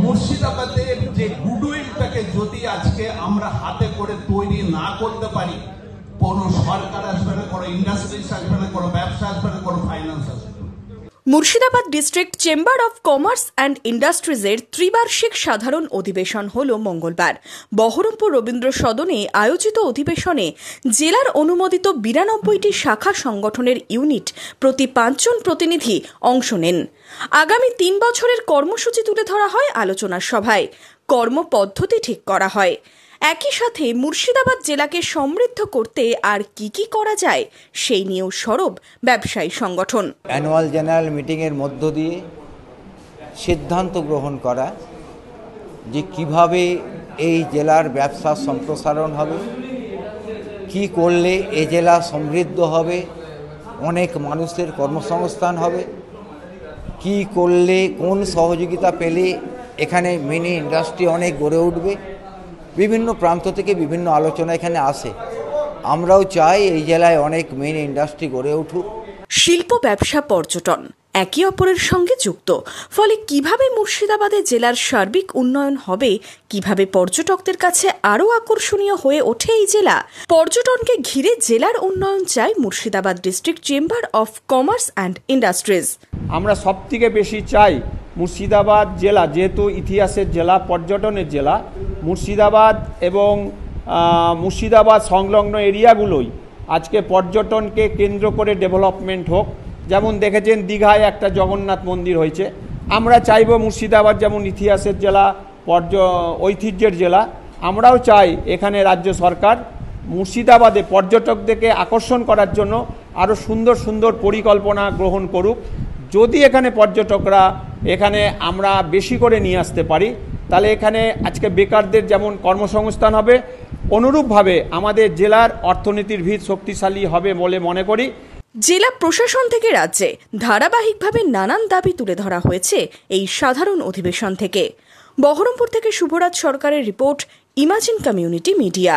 মুর্শিদাবাদের যে গুডউইলটাকে যদি আজকে আমরা হাতে করে তৈরি না করতে পারি, কোনো সরকার আসবে না, কোনো ইন্ডাস্ট্রিজ আসবে না, কোনো ব্যবসা আসবে না, কোনো ফাইন্যান্স আসবে না। Murshidabad district chamber of commerce and ইন্ডাস্ট্রিজের ত্রিবার্ষিক সাধারণ অধিবেশন হল মঙ্গলবার। বহরমপুর রবীন্দ্র সদনে আয়োজিত অধিবেশনে জেলার অনুমোদিত 92টি শাখা সংগঠনের ইউনিট প্রতি 5 জন প্রতিনিধি অংশ নেন। আগামী 3 বছরের কর্মসূচি তুলে ধরা হয় আলোচনার সভায়। কর্মপদ্ধতি ঠিক করা হয়। একই সাথে মুর্শিদাবাদ জেলাকে সমৃদ্ধ করতে আর কি করা যায় সেই নিয়েও সরব ব্যবসায়ী সংগঠন। অ্যানুয়াল জেনারেল মিটিংয়ের মধ্য দিয়ে সিদ্ধান্ত গ্রহণ করা যে কিভাবে এই জেলার ব্যবসার সম্প্রসারণ হবে, কি করলে এই জেলা সমৃদ্ধ হবে, অনেক মানুষের কর্মসংস্থান হবে, কি করলে কোন সহযোগিতা পেলে এখানে মিনি ইন্ডাস্ট্রি অনেক গড়ে উঠবে। বিভিন্ন প্রান্ত থেকে বিভিন্ন আলোচনা এখানে আসে। আমরাও চাই এই জেলায় অনেক মেইন ইন্ডাস্ট্রি গড়ে উঠুক। শিল্প, ব্যবসা, পর্যটন একে অপরের সঙ্গে যুক্ত। ফলে কিভাবে মুর্শিদাবাদের জেলার সার্বিক উন্নয়ন হবে, কিভাবে পর্যটকদের কাছে আরও আকর্ষণীয় হয়ে ওঠে এই জেলা, পর্যটনকে ঘিরে জেলার উন্নয়ন চাই Murshidabad district chamber of commerce and industries. আমরা সবথেকে বেশি চাই মুর্শিদাবাদ জেলা, যেহেতু ইতিহাসের জেলা, পর্যটনের জেলা, মুর্শিদাবাদ এবং মুর্শিদাবাদ সংলগ্ন এরিয়াগুলোই আজকে পর্যটনকে কেন্দ্র করে ডেভেলপমেন্ট হোক। যেমন দেখেছেন দীঘায় একটা জগন্নাথ মন্দির হয়েছে। আমরা চাইব মুর্শিদাবাদ যেমন ইতিহাসের জেলা, ঐতিহ্যের জেলা, আমরাও চাই এখানে রাজ্য সরকার মুর্শিদাবাদে পর্যটকদেরকে আকর্ষণ করার জন্য আরও সুন্দর সুন্দর পরিকল্পনা গ্রহণ করুক। যদি এখানে পর্যটকরা এখানে আমরা বেশি করে নিয়ে আসতে পারি, তাহলে এখানে আজকে বেকারদের যেমন কর্মসংস্থান হবে, অনুরূপভাবে আমাদের জেলার অর্থনীতির ভিত শক্তিশালী হবে বলে মনে করি। জেলা প্রশাসন থেকে রাজ্যে ধারাবাহিকভাবে নানান দাবি তুলে ধরা হয়েছে এই সাধারণ অধিবেশন থেকে। বহরমপুর থেকে শুভরাজ সরকারের রিপোর্ট, ইমাজিন কমিউনিটি মিডিয়া।